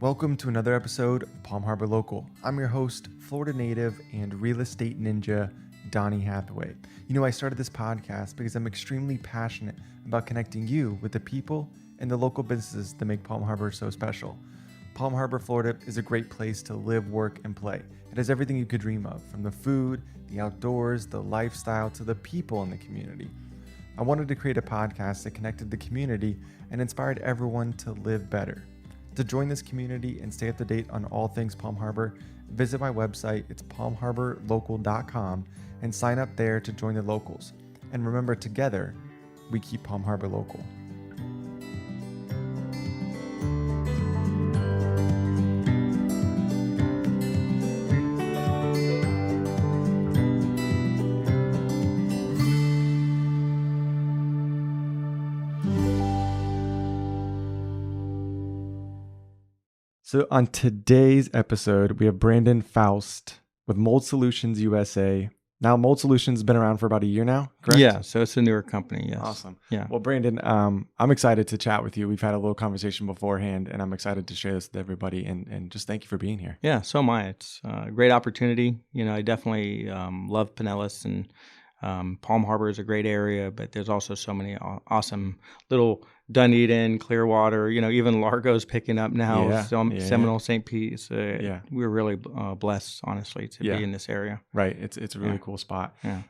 Welcome to another episode of Palm Harbor Local. I'm your host, Florida native and real estate ninja, Donnie Hathaway. You know, I started this podcast because I'm extremely passionate about connecting you with the people and the local businesses that make Palm Harbor so special. Palm Harbor, Florida is a great place to live, work, and play. It has everything you could dream of, from the food, the outdoors, the lifestyle, to the people in the community. I wanted to create a podcast that connected the community and inspired everyone to live better. To join this community and stay up to date on all things Palm Harbor, visit my website, it's palmharborlocal.com, and sign up there to join the locals. And remember, together, we keep Palm Harbor local. So on today's episode, we have Brandon Faust with Mold Solutions USA. Now, Mold Solutions has been around for about a year now, correct? Yeah, so it's a newer company, yes. Awesome. Yeah. Well, Brandon, I'm excited to chat with you. We've had a little conversation beforehand, and I'm excited to share this with everybody, and just thank you for being here. Yeah, so am I. It's a great opportunity. You know, I definitely love Pinellas, and Palm Harbor is a great area, but there's also so many awesome little Dunedin, Clearwater, you know, even Largo's picking up now, Seminole, St. Pete. So we're really blessed, honestly, to be in this area. Right. It's a really cool spot. Yeah.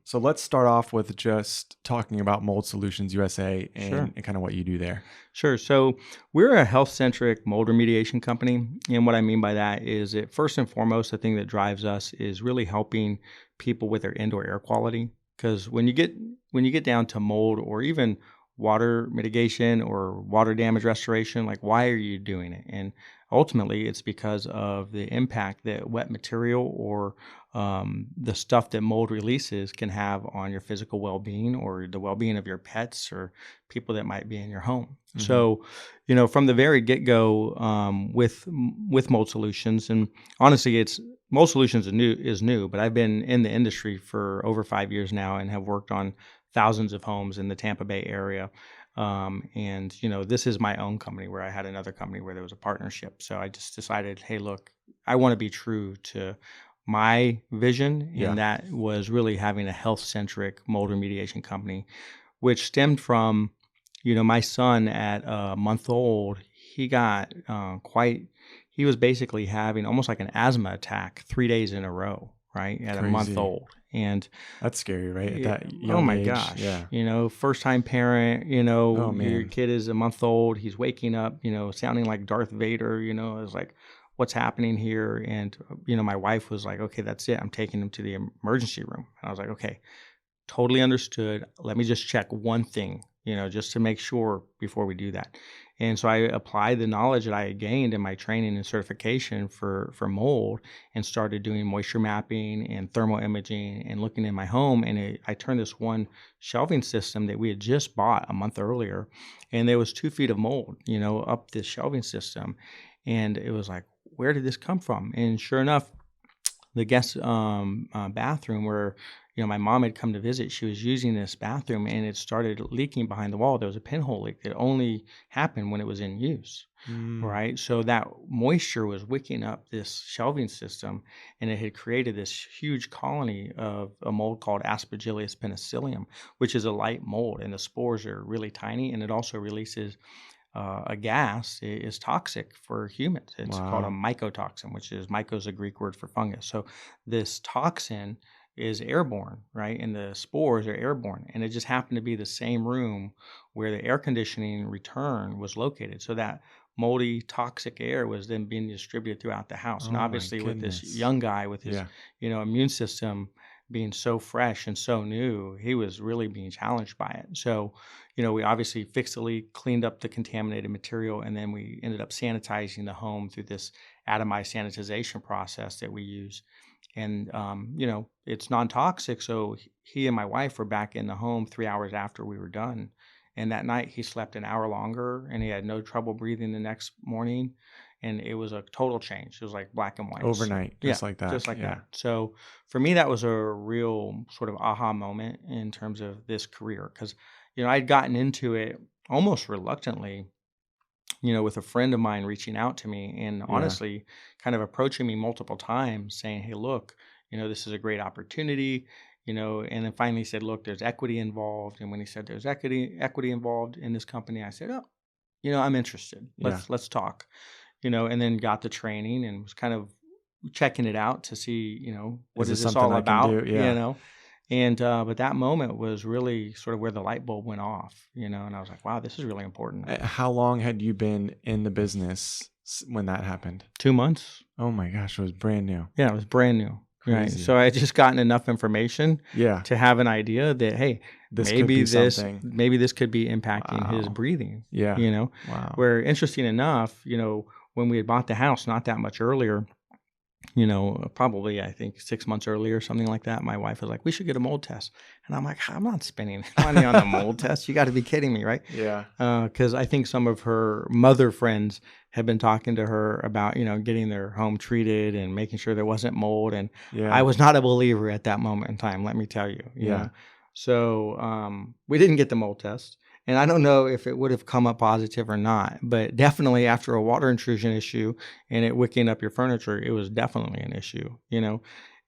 So let's start off with just talking about Mold Solutions USA and kind of what you do there. Sure. So we're a health-centric mold remediation company. And what I mean by that is that first and foremost, the thing that drives us is really helping people with their indoor air quality. Because when you get down to mold or even water mitigation or water damage restoration, like, why are you doing it? And ultimately, it's because of the impact that wet material or the stuff that mold releases can have on your physical well-being or the well-being of your pets or people that might be in your home. Mm-hmm. So, you know, from the very get-go with Mold Solutions, and honestly, Mold Solutions is new, but I've been in the industry for over 5 years now and have worked on thousands of homes in the Tampa Bay area. And, you know, this is my own company where I had another company where there was a partnership. So I just decided, hey, look, I want to be true to my vision. And that was really having a health-centric mold remediation company, which stemmed from, you know, my son at a month old, he got he was basically having almost like an asthma attack 3 days in a row, right? At a month old. And that's scary, right? At that young oh my age. gosh. Yeah. You know, first time parent, you know, your kid is a month old, he's waking up, you know, sounding like Darth Vader, you know, it's like, what's happening here? And, you know, my wife was like, okay, that's it. I'm taking him to the emergency room. And I was like, okay, totally understood. Let me just check one thing, you know, just to make sure before we do that. And so I applied the knowledge that I had gained in my training and certification for mold and started doing moisture mapping and thermal imaging and looking in my home. And I turned this one shelving system that we had just bought a month earlier, and there was 2 feet of mold, you know, up this shelving system. And it was like, where did this come from? And sure enough, the guest bathroom where, you know, my mom had come to visit, she was using this bathroom and it started leaking behind the wall. There was a pinhole leak that only happened when it was in use, right? So that moisture was wicking up this shelving system, and it had created this huge colony of a mold called Aspergillus penicillium, which is a light mold, and the spores are really tiny, and it also releases a gas is toxic for humans. It's called a mycotoxin, which is myco is a Greek word for fungus. So this toxin is airborne, right? And the spores are airborne. And it just happened to be the same room where the air conditioning return was located. So that moldy, toxic air was then being distributed throughout the house. And obviously with this young guy with his, you know, immune system being so fresh and so new, he was really being challenged by it. So, you know, we obviously fixed the leak, cleaned up the contaminated material, and then we ended up sanitizing the home through this atomized sanitization process that we use. And, you know, it's non-toxic. So he and my wife were back in the home 3 hours after we were done. And that night he slept an hour longer and he had no trouble breathing the next morning. And it was a total change. It was like black and white. Overnight, just like that. Just like that. So for me, that was a real sort of aha moment in terms of this career. Because, you know, I'd gotten into it almost reluctantly with a friend of mine reaching out to me and honestly kind of approaching me multiple times saying, hey, look, this is a great opportunity, and then finally said, look, there's equity involved. And when he said there's equity involved in this company, I said, oh, I'm interested. Let's talk, and then got the training and was kind of checking it out to see, what is this all about, And, but that moment was really sort of where the light bulb went off, and I was like, wow, this is really important. How long had you been in the business when that happened? 2 months. Oh my gosh, it was brand new. Yeah, it was brand new. Crazy. Right. So I had just gotten enough information to have an idea that, hey, maybe this could be impacting his breathing. Yeah. Wow. Where interesting enough, when we had bought the house not that much earlier, probably I think 6 months earlier, something like that, my wife was like, we should get a mold test. And I'm like, I'm not spending money on the mold test. You got to be kidding me, right? Yeah. Because I think some of her mother friends had been talking to her about, getting their home treated and making sure there wasn't mold. And I was not a believer at that moment in time, let me tell you. You know? So we didn't get the mold test. And I don't know if it would have come up positive or not, but definitely after a water intrusion issue and it wicking up your furniture, it was definitely an issue,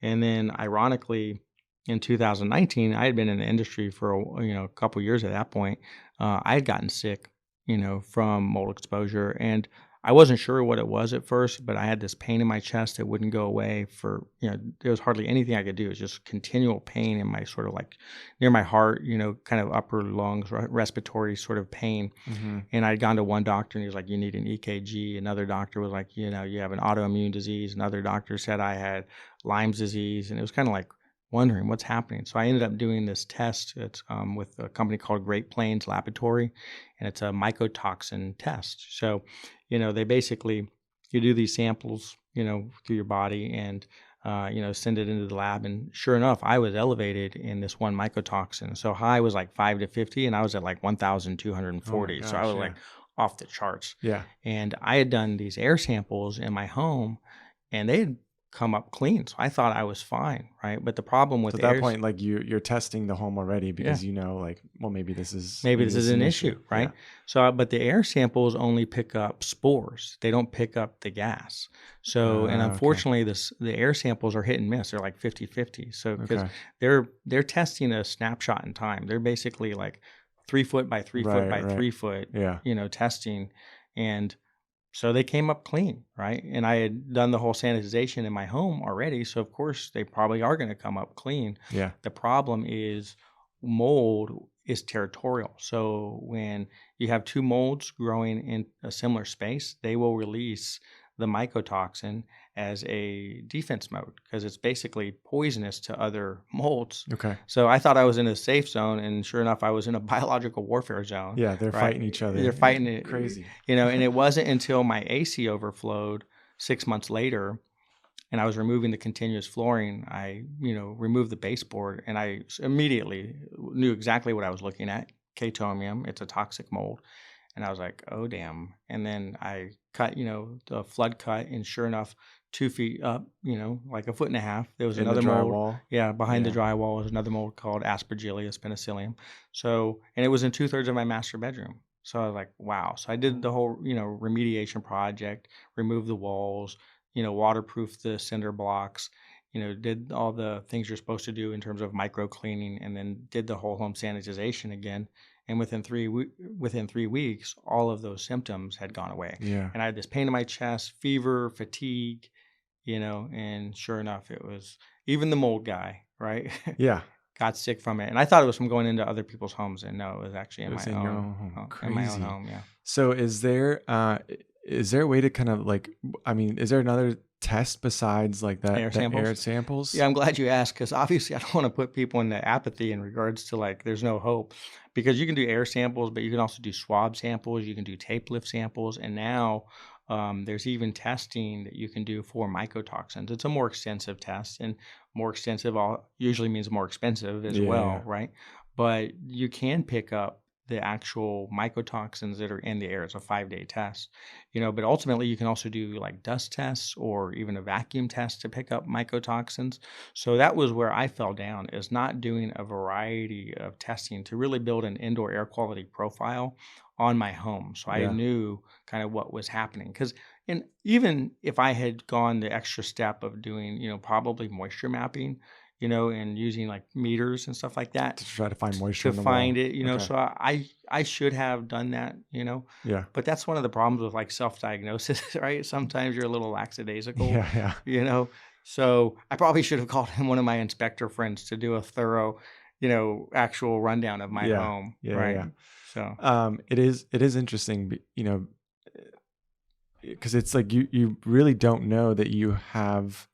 And then ironically, in 2019, I had been in the industry for a couple years at that point. I had gotten sick, from mold exposure, and I wasn't sure what it was at first, but I had this pain in my chest that wouldn't go away for, there was hardly anything I could do. It was just continual pain in my sort of like near my heart, kind of upper lungs, respiratory sort of pain. Mm-hmm. And I'd gone to one doctor and he was like, you need an EKG. Another doctor was like, you have an autoimmune disease. Another doctor said I had Lyme's disease. And it was kind of like wondering what's happening. So I ended up doing this test. It's with a company called Great Plains Laboratory, and it's a mycotoxin test. So, they basically, you do these samples, through your body and, send it into the lab. And sure enough, I was elevated in this one mycotoxin. So high was like 5 to 50 and I was at like 1,240. So I was like off the charts. Yeah. And I had done these air samples in my home and they had come up clean. So I thought I was fine, right? But the problem with at that point, like you're testing the home already because maybe this is an issue, right? Yeah. So, but the air samples only pick up spores; they don't pick up the gas. So, and unfortunately, the air samples are hit and miss. They're like 50-50. So, because they're testing a snapshot in time. They're basically like 3 foot by 3 foot by 3 foot, testing, and so they came up clean, right? And I had done the whole sanitization in my home already. So, of course, they probably are going to come up clean. Yeah. The problem is mold is territorial. So when you have two molds growing in a similar space, they will release the mycotoxin as a defense mode because it's basically poisonous to other molds. Okay. So I thought I was in a safe zone, and sure enough, I was in a biological warfare zone. Yeah, they're fighting each other. They're fighting it. Crazy. And it wasn't until my AC overflowed 6 months later, and I was removing the continuous flooring, I, removed the baseboard, and I immediately knew exactly what I was looking at. Chaetomium, it's a toxic mold. And I was like, oh, damn. And then I cut, the flood cut, and sure enough, 2 feet up, like a foot and a half, there was another mold. Yeah, behind the drywall was another mold called Aspergillus penicillium. So, and it was in 2/3 of my master bedroom. So I was like, wow. So I did the whole, remediation project, removed the walls, waterproofed the cinder blocks, did all the things you're supposed to do in terms of micro cleaning, and then did the whole home sanitization again. And within 3 weeks, all of those symptoms had gone away. Yeah. And I had this pain in my chest, fever, fatigue, and sure enough, it was even the mold guy, right? Yeah. Got sick from it. And I thought it was from going into other people's homes. And no, it was actually in my own home. Crazy. In my own home, yeah. So is there a way to kind of is there another test besides like that air samples? Yeah, I'm glad you asked, because obviously I don't want to put people into apathy in regards to there's no hope, because you can do air samples, but you can also do swab samples, you can do tape lift samples, and now there's even testing that you can do for mycotoxins. It's a more extensive test, and more extensive usually means more expensive as well, right? But you can pick up the actual mycotoxins that are in the air. It's a 5-day test, but ultimately you can also do like dust tests or even a vacuum test to pick up mycotoxins. So that was where I fell down, is not doing a variety of testing to really build an indoor air quality profile on my home. So I knew kind of what was happening. And even if I had gone the extra step of doing, probably moisture mapping, and using like meters and stuff like that to try to find moisture to in the find wall. it, so I should have done that, Yeah. but that's one of the problems with like self-diagnosis, right? Sometimes you're a little lackadaisical, Yeah. So I probably should have called one of my inspector friends to do a thorough, actual rundown of my home. Right. Yeah. So, it is interesting, because it's like you really don't know that you have.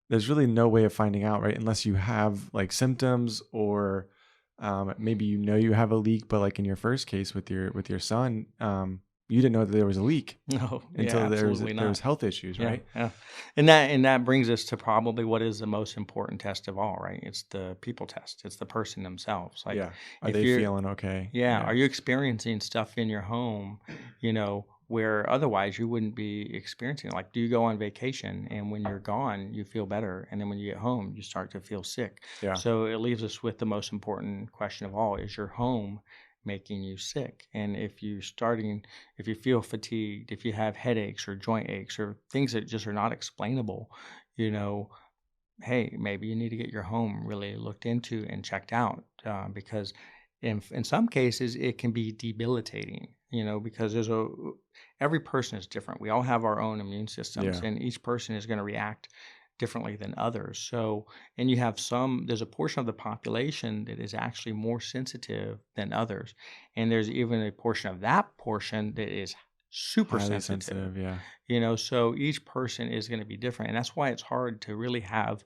There's really no way of finding out, right? Unless you have like symptoms, or maybe you have a leak, but like in your first case with your son, you didn't know that there was a leak until there was health issues, right? Yeah. And that brings us to probably what is the most important test of all, right? It's the people test. It's the person themselves. Like, are they feeling okay? Are you experiencing stuff in your home, where otherwise you wouldn't be experiencing it? Like, do you go on vacation and when you're gone, you feel better, and then when you get home, you start to feel sick? Yeah. So it leaves us with the most important question of all: is your home making you sick? And if you feel fatigued, if you have headaches or joint aches or things that just are not explainable, hey, maybe you need to get your home really looked into and checked out, because in some cases it can be debilitating, because every person is different. We all have our own immune systems, and each person is going to react differently than others. So, and there's a portion of the population that is actually more sensitive than others. And there's even a portion of that portion that is super highly sensitive. Yeah. So each person is going to be different. And that's why it's hard to really have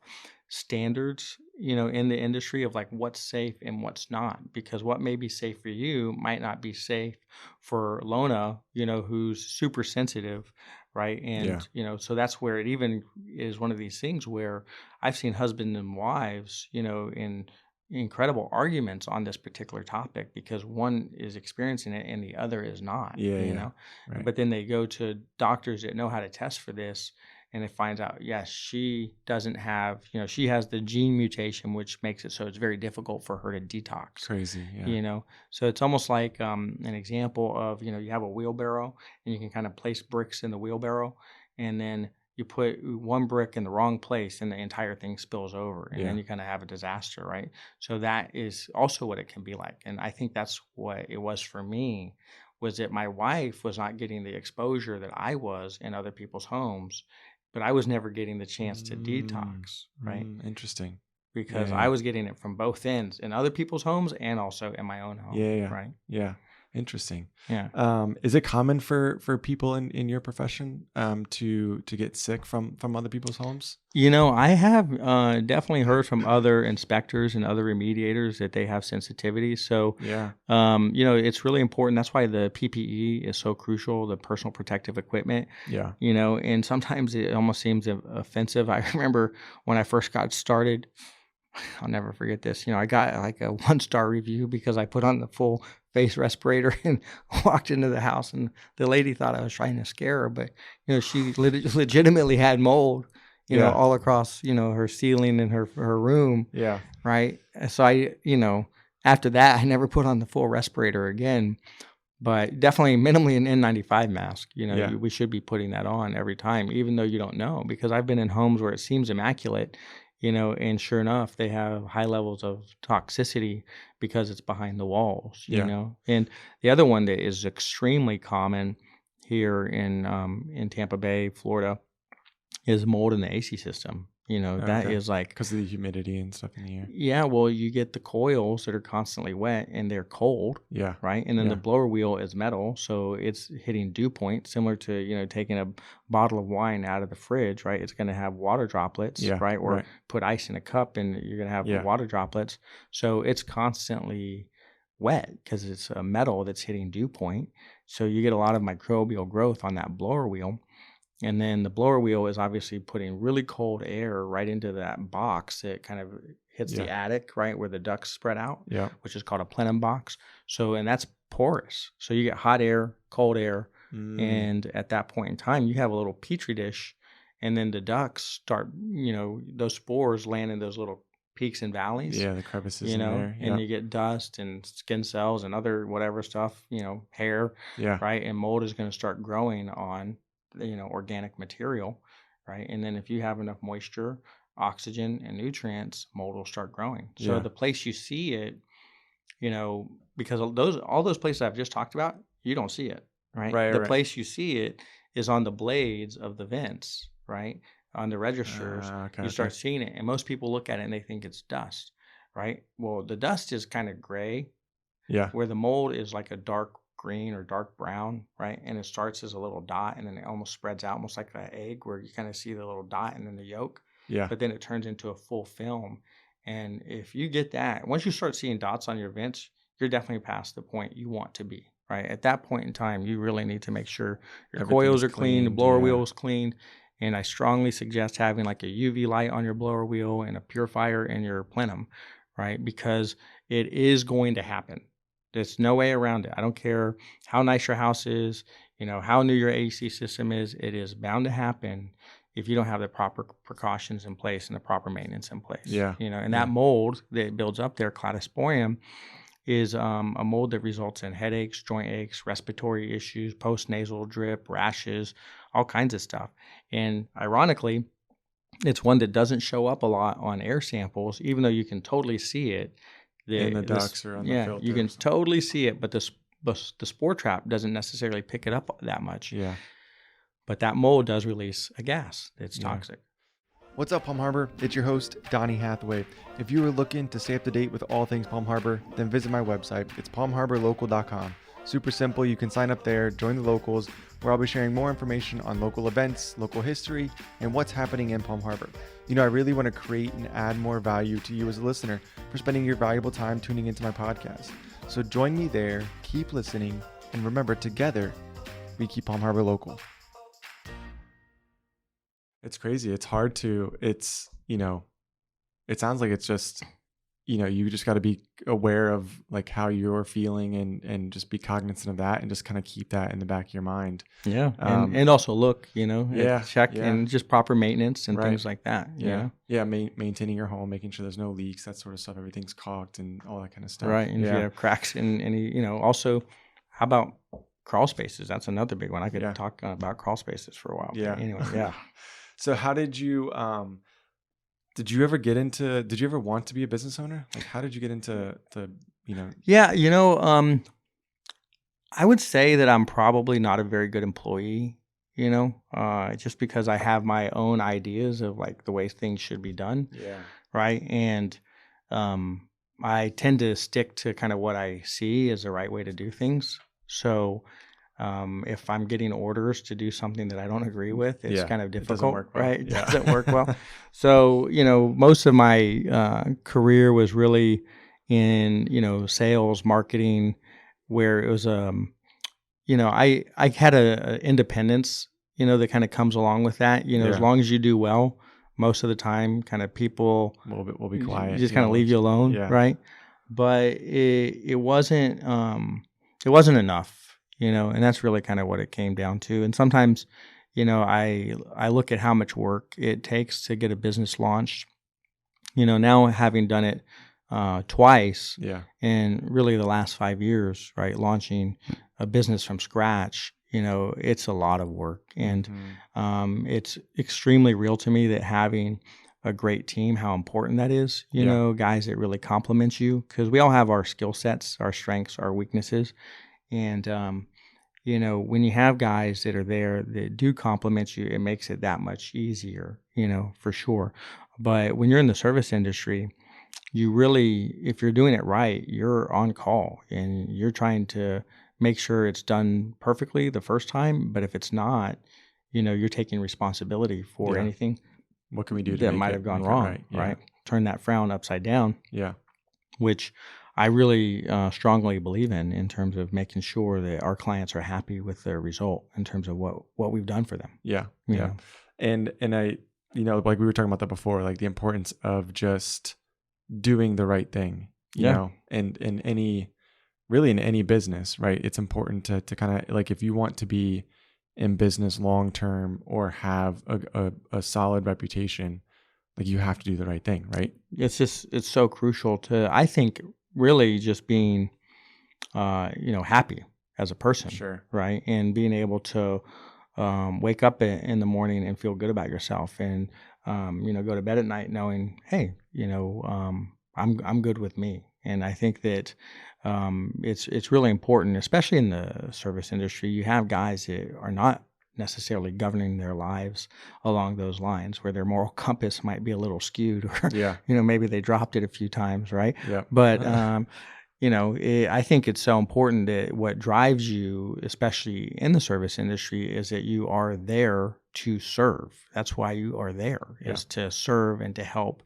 standards, in the industry of like what's safe and what's not, because what may be safe for you might not be safe for Lona, who's super sensitive. Right. And, so that's where it even is one of these things where I've seen husbands and wives, in incredible arguments on this particular topic because one is experiencing it and the other is not, Right. But then they go to doctors that know how to test for this, and it finds out, yes, she doesn't have, she has the gene mutation, which makes it so it's very difficult for her to detox. Crazy, yeah. So it's almost like an example of, you have a wheelbarrow and you can kind of place bricks in the wheelbarrow, and then you put one brick in the wrong place and the entire thing spills over, and then you kind of have a disaster, right? So that is also what it can be like. And I think that's what it was for me, was that my wife was not getting the exposure that I was in other people's homes, but I was never getting the chance to detox, right? Interesting. Because I was getting it from both ends, in other people's homes and also in my own home. Right. Yeah. Interesting. Yeah. Is it common for people in your profession to get sick from other people's homes? I have definitely heard from other inspectors and other remediators that they have sensitivity. So, it's really important. That's why the PPE is so crucial, the personal protective equipment. Yeah. And sometimes it almost seems offensive. I remember when I first got started, I'll never forget this. I got like a 1-star review because I put on the full face respirator and walked into the house, and the lady thought I was trying to scare her, but she legitimately had mold, all across, her ceiling in her room. Yeah. Right. So I, after that, I never put on the full respirator again, but definitely minimally an N95 mask. We should be putting that on every time, even though you don't know, because I've been in homes where it seems immaculate, and sure enough, they have high levels of toxicity because it's behind the walls, And the other one that is extremely common here in Tampa Bay, Florida, is mold in the AC system. That is like because of the humidity and stuff in the air. Yeah, well, you get the coils that are constantly wet and they're cold. Yeah. Right. And then the blower wheel is metal, so it's hitting dew point, similar to taking a bottle of wine out of the fridge. Right. It's going to have water droplets. Yeah. Right. Or put ice in a cup and you're going to have water droplets. So it's constantly wet because it's a metal that's hitting dew point. So you get a lot of microbial growth on that blower wheel. And then the blower wheel is obviously putting really cold air right into that box that kind of hits the attic, right, where the ducts spread out, which is called a plenum box. So, and that's porous. So you get hot air, cold air, and at that point in time, you have a little petri dish, and then the ducts start, those spores land in those little peaks and valleys. Yeah, the crevices in there. And you get dust and skin cells and other whatever stuff, hair, right? And mold is going to start growing on, organic material, right? And then if you have enough moisture, oxygen, and nutrients, mold will start growing. So the place you see it, because all those places I've just talked about, you don't see it, right? The place you see it is on the blades of the vents, right? On the registers, you start seeing it. And most people look at it and they think it's dust, right? Well, the dust is kind of gray, where the mold is like a dark green or dark brown, right? And it starts as a little dot and then it almost spreads out, almost like an egg, where you kind of see the little dot and then the yolk. But then it turns into a full film. And if you get that, once you start seeing dots on your vents, you're definitely past the point you want to be, right? At that point in time, you really need to make sure your coils are clean, the blower wheel is clean. And I strongly suggest having like a UV light on your blower wheel and a purifier in your plenum, right? Because it is going to happen. There's no way around it. I don't care how nice your house is, how new your AC system is. It is bound to happen if you don't have the proper precautions in place and the proper maintenance in place. And that mold that builds up there, cladosporium, is a mold that results in headaches, joint aches, respiratory issues, post-nasal drip, rashes, all kinds of stuff. And ironically, it's one that doesn't show up a lot on air samples, even though you can totally see it. In the ducts or on the filter. You can totally see it, but the spore trap doesn't necessarily pick it up that much. But that mold does release a gas that's toxic. What's up, Palm Harbor? It's your host, Donnie Hathaway. If you are looking to stay up to date with all things Palm Harbor, then visit my website. It's palmharborlocal.com. Super simple. You can sign up there, join the locals, where I'll be sharing more information on local events, local history, and what's happening in Palm Harbor. I really want to create and add more value to you as a listener for spending your valuable time tuning into my podcast. So join me there, keep listening, and remember, together, we keep Palm Harbor local. It's crazy. It's hard to, it sounds like it's just, you just got to be aware of like how you're feeling and just be cognizant of that and just kind of keep that in the back of your mind. And also look, check and just proper maintenance and things like that. Maintaining your home, making sure there's no leaks, that sort of stuff. Everything's caulked and all that kind of stuff. Right. And if you have cracks in any, also, how about crawl spaces? That's another big one. I could talk about crawl spaces for a while. Anyway, So how did you ever want to be a business owner? Like, how did you get into I would say that I'm probably not a very good employee, just because I have my own ideas of like the way things should be done. Right. And I tend to stick to kind of what I see as the right way to do things. So if I'm getting orders to do something that I don't agree with, it's kind of difficult, it doesn't work well. So, most of my career was really in, sales, marketing, where it was, I had a independence, that kind of comes along with that, as long as you do well, most of the time kind of people will be quiet, just kind of leave you alone. Right. But it wasn't enough. And that's really kind of what it came down to. And sometimes, I look at how much work it takes to get a business launched. Now having done it twice, in really the last 5 years, right, launching a business from scratch, it's a lot of work. And it's extremely real to me that having a great team, how important that is, guys that really complement you, because we all have our skill sets, our strengths, our weaknesses. And, when you have guys that are there that do compliment you, it makes it that much easier, for sure. But when you're in the service industry, you really, if you're doing it right, you're on call and you're trying to make sure it's done perfectly the first time. But if it's not, you're taking responsibility for anything. What can we do that might have gone wrong, right? Turn that frown upside down. Which I really strongly believe in terms of making sure that our clients are happy with their result in terms of what we've done for them. And I, like we were talking about that before, like the importance of just doing the right thing, you know, and in any business, right? It's important to kind of like, if you want to be in business long term or have a solid reputation, like you have to do the right thing, right? It's so crucial to, I think, really just being, happy as a person. Sure. Right. And being able to wake up in the morning and feel good about yourself, and, go to bed at night knowing, hey, I'm good with me. And I think that it's really important, especially in the service industry. You have guys that are not necessarily governing their lives along those lines, where their moral compass might be a little skewed, or Yeah. maybe they dropped it a few times, right? Yeah. But I think it's so important that what drives you, especially in the service industry, is that you are there to serve. That's why you are there, is to serve and to help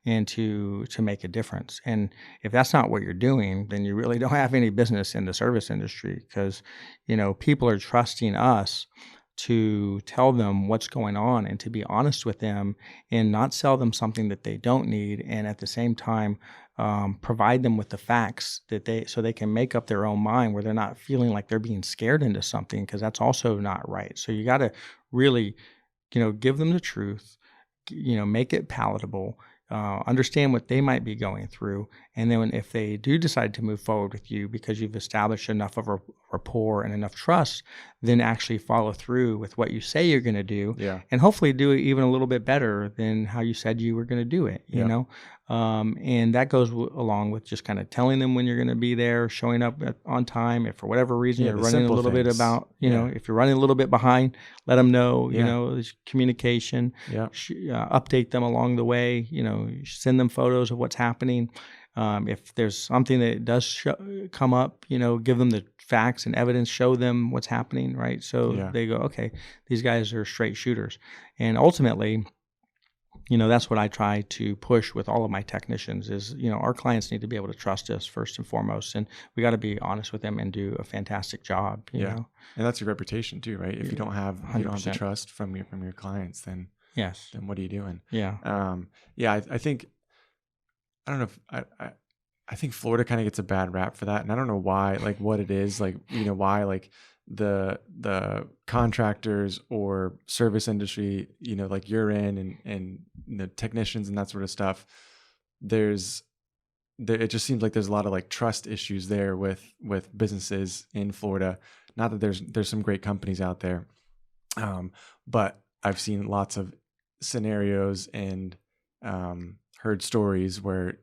and to make a difference. And if that's not what you're doing, then you really don't have any business in the service industry, because, people are trusting us to tell them what's going on and to be honest with them and not sell them something that they don't need, and at the same time provide them with the facts so they can make up their own mind, where they're not feeling like they're being scared into something, because that's also not right. So you got to really, give them the truth, make it palatable, understand what they might be going through. And then if they do decide to move forward with you because you've established enough of a rapport and enough trust, then actually follow through with what you say you're going to do, and hopefully do it even a little bit better than how you said you were going to do it, you know? And that goes along with just kind of telling them when you're going to be there, showing up on time. If for whatever reason you're running a little bit about, if you're running a little bit behind, let them know, there's communication, update them along the way, send them photos of what's happening. If there's something that does come up, give them the facts and evidence, show them what's happening, right? So they go, okay, these guys are straight shooters. And ultimately, that's what I try to push with all of my technicians is, our clients need to be able to trust us first and foremost. And we got to be honest with them and do a fantastic job, you know? And that's your reputation too, right? If you don't have the trust from your clients, then then what are you doing? I think, I don't know if I think Florida kind of gets a bad rap for that. And I don't know why, like what it is, like, why like the contractors or service industry, like you're in and the technicians and that sort of stuff, it just seems like there's a lot of like trust issues there with businesses in Florida. Not that there's some great companies out there. But I've seen lots of scenarios and heard stories where,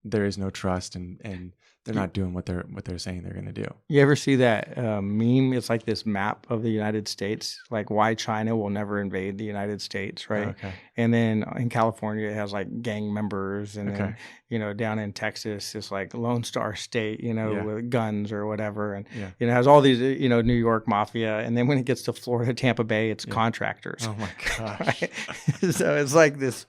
there is no trust and they're not doing what they're saying they're going to do. You ever see that meme? It's like this map of the United States, like why China will never invade the United States, right? Okay. And then in California, it has like gang members, and then, down in Texas, it's like Lone Star State, with guns or whatever, and it has all these, New York mafia, and then when it gets to Florida, Tampa Bay, it's contractors. Oh my gosh! Right? So it's like this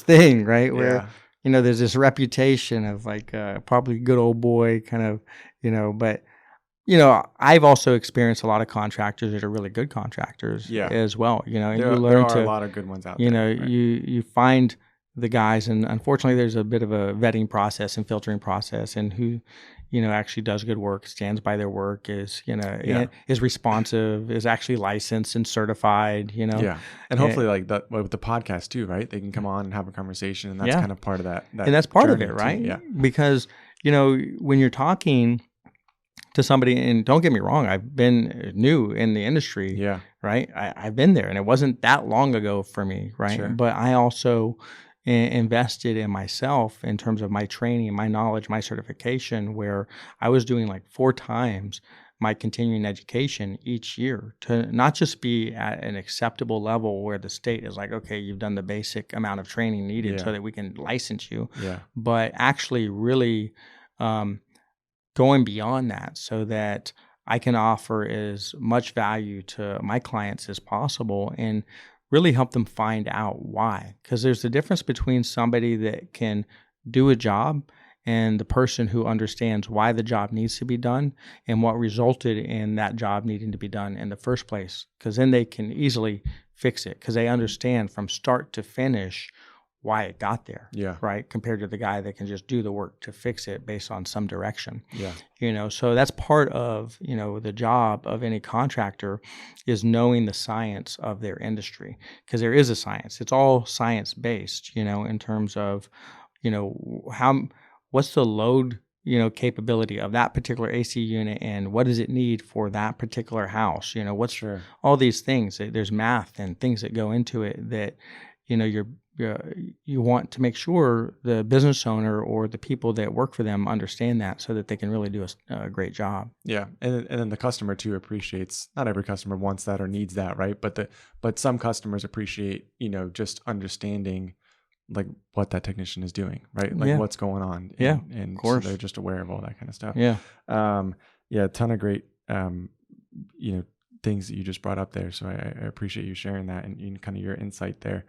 thing, right, where. There's this reputation of like probably good old boy kind of, but, I've also experienced a lot of contractors that are really good contractors as well, and there are a lot of good ones out there. Right? You find the guys, and unfortunately there's a bit of a vetting process and filtering process, and who, actually does good work, stands by their work, is, is responsive, is actually licensed and certified, And hopefully like that with the podcast too, right? They can come on and have a conversation, and that's kind of part of that and that's part of it, right? Too. Yeah. Because, when you're talking to somebody, and don't get me wrong, I've been new in the industry, right? I've been there, and it wasn't that long ago for me, right? Sure. But I also invested in myself in terms of my training, my knowledge, my certification, where I was doing like 4 times my continuing education each year to not just be at an acceptable level where the state is like, okay, you've done the basic amount of training needed so that we can license you, but actually really going beyond that so that I can offer as much value to my clients as possible and really help them find out why. Because there's a difference between somebody that can do a job and the person who understands why the job needs to be done and what resulted in that job needing to be done in the first place. Because then they can easily fix it, because they understand from start to finish why it got there. Yeah. Right. Compared to the guy that can just do the work to fix it based on some direction. Yeah. So that's part of, the job of any contractor is knowing the science of their industry, because there is a science. It's all science based, in terms of, what's the load, capability of that particular AC unit, and what does it need for that particular house? What's all these things. There's math and things that go into it that, you want to make sure the business owner or the people that work for them understand that, so that they can really do a great job. Yeah. And then the customer too appreciates, not every customer wants that or needs that, right? But some customers appreciate, just understanding like what that technician is doing, right? Like what's going on. And of course. So they're just aware of all that kind of stuff. Yeah. A ton of great, things that you just brought up there. So I appreciate you sharing that and kind of your insight there.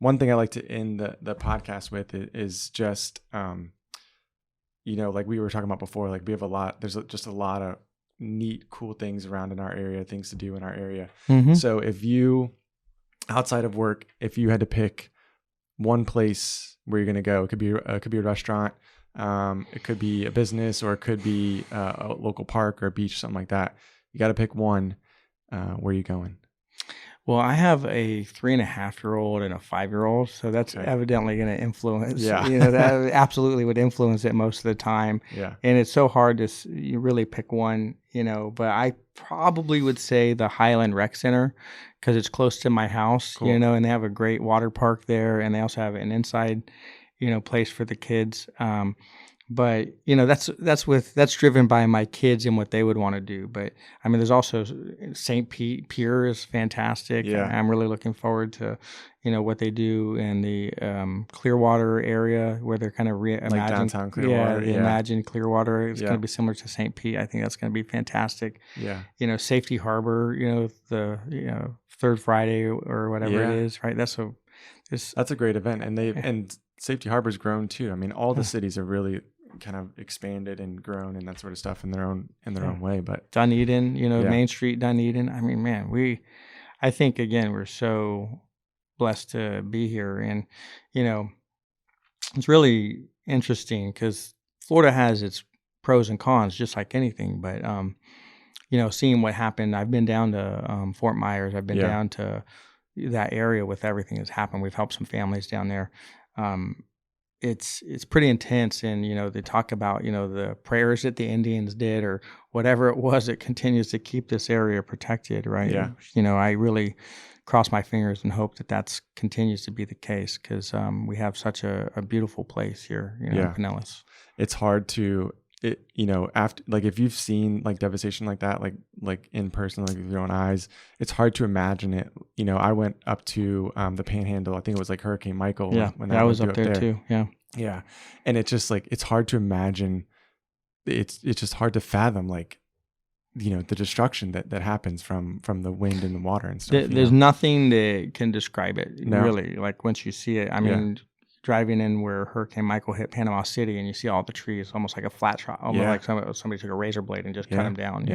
One thing I like to end the podcast with is just, like we were talking about before, like we have there's just a lot of neat, cool things around in our area, things to do in our area. Mm-hmm. So if you, outside of work, if you had to pick one place where you're going to go, it could be a restaurant, it could be a business, or it could be a local park or a beach, something like that. You got to pick one. Where are you going? Well, I have a 3.5-year-old and a 5-year-old, so that's evidently going to influence. Yeah. That absolutely would influence it most of the time. Yeah. And it's so hard to you really pick one, but I probably would say the Highland Rec Center, because it's close to my house, cool. And they have a great water park there, and they also have an inside, place for the kids. But that's driven by my kids and what they would want to do. But I mean, there's also St. Pete Pier is fantastic. Yeah. I'm really looking forward to, what they do in the Clearwater area, where they're kind of reimagining like downtown Clearwater. Yeah, Imagine Clearwater. It's Yeah. going to be similar to St. Pete. I think that's going to be fantastic. Yeah. Safety Harbor. The third Friday or whatever it is. Right. That's a great event, and Safety Harbor's grown too. I mean, all the cities are really kind of expanded and grown and that sort of stuff in their own way. But Dunedin, Main Street, Dunedin. I mean, man, I think again, we're so blessed to be here, and it's really interesting because Florida has its pros and cons, just like anything. But seeing what happened, I've been down to Fort Myers. I've been down to that area with everything that's happened. We've helped some families down there. It's pretty intense, and they talk about the prayers that the Indians did or whatever it was that continues to keep this area protected, right? I really cross my fingers and hope that that's continues to be the case, because we have such a beautiful place here, in Pinellas. It's hard to after, like, if you've seen like devastation like that, like in person, like with your own eyes, it's hard to imagine it. I went up to the Panhandle. I think it was like Hurricane Michael. When I was up there too. Yeah. And it's just like, it's hard to imagine. It's just hard to fathom, like, the destruction that happens from the wind and the water and stuff. There's nothing that can describe it, No. really. Like, once you see it, I mean, driving in where Hurricane Michael hit Panama City, and you see all the trees, almost like a flat shot, almost like somebody took a razor blade and just cut them down,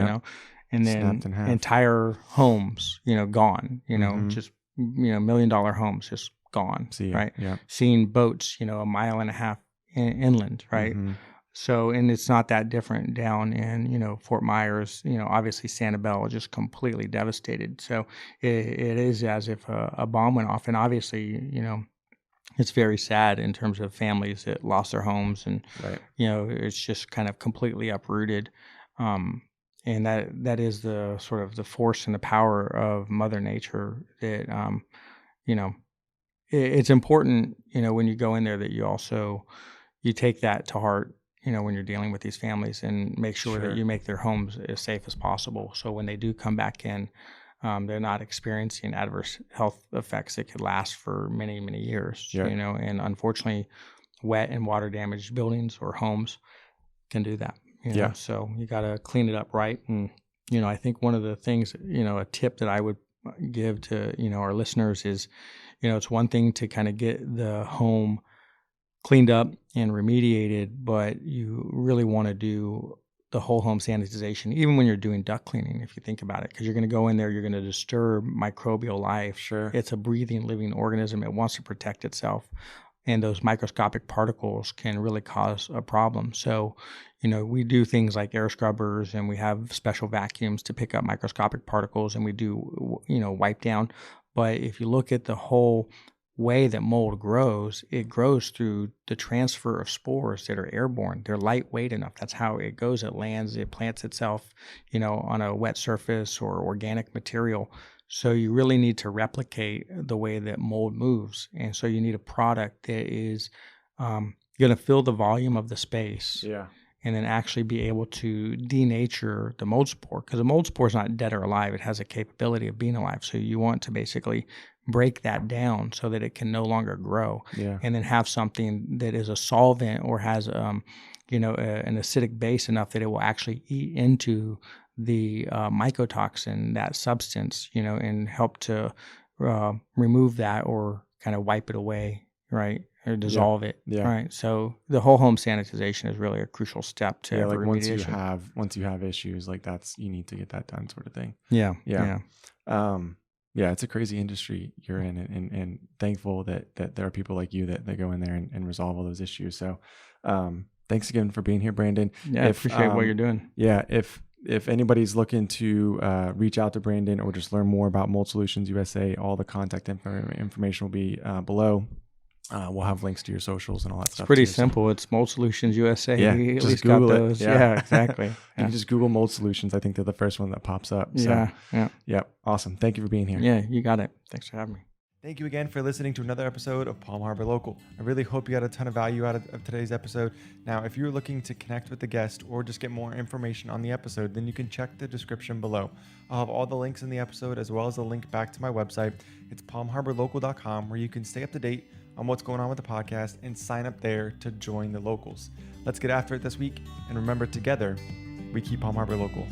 and then entire homes, gone, just, $1 million homes just gone, right? Yeah. Seeing boats, 1.5 miles inland, right? Mm-hmm. So, and it's not that different down in, Fort Myers, obviously Sanibel just completely devastated. So it is as if a bomb went off, and obviously, it's very sad in terms of families that lost their homes, and it's just kind of completely uprooted. And that is the sort of the force and the power of Mother Nature that it's important, when you go in there, that you take that to heart, when you're dealing with these families, and make sure that you make their homes as safe as possible. So when they do come back in, they're not experiencing adverse health effects that could last for many, many years, and unfortunately, wet and water damaged buildings or homes can do that. So you got to clean it up right. And, I think one of the things, a tip that I would give to, our listeners is, it's one thing to kind of get the home cleaned up and remediated, but you really want to do the whole home sanitization, even when you're doing duct cleaning, if you think about it, because you're going to go in there, you're going to disturb microbial life. Sure. It's a breathing, living organism. It wants to protect itself. And those microscopic particles can really cause a problem. So, we do things like air scrubbers, and we have special vacuums to pick up microscopic particles, and we do, wipe down. But if you look at the whole way that mold grows, it grows through the transfer of spores that are airborne. They're lightweight enough. That's how it goes. It lands, it plants itself, on a wet surface or organic material. So you really need to replicate the way that mold moves. And so you need a product that is going to fill the volume of the space. Yeah. And then actually be able to denature the mold spore, because the mold spore is not dead or alive. It has a capability of being alive. So you want to basically break that down so that it can no longer grow. Yeah. And then have something that is a solvent or has an acidic base enough that it will actually eat into the mycotoxin, that substance, and help to remove that or kind of wipe it away, right? Or dissolve it, right? So the whole home sanitization is really a crucial step to like remediation. once you have issues, like you need to get that done, sort of thing. Yeah. It's a crazy industry you're in, and thankful that there are people like you that go in there and resolve all those issues. So thanks again for being here, Brandon. Yeah, I appreciate what you're doing. Yeah, if anybody's looking to reach out to Brandon or just learn more about Mold Solutions USA, all the contact information will be below. We'll have links to your socials and all that stuff. It's pretty simple. It's Mold Solutions USA. Yeah, we at just least Google got those. it. Yeah, exactly. You can just Google Mold Solutions. I think they're the first one that pops up. So, yeah. Awesome. Thank you for being here. Yeah, you got it. Thanks for having me. Thank you again for listening to another episode of Palm Harbor Local. I really hope you got a ton of value out of today's episode. Now, if you're looking to connect with the guest or just get more information on the episode, then you can check the description below. I'll have all the links in the episode, as well as a link back to my website. It's palmharborlocal.com, where you can stay up to date on what's going on with the podcast and sign up there to join the locals. Let's get after it this week. And remember, together, we keep Palm Harbor local.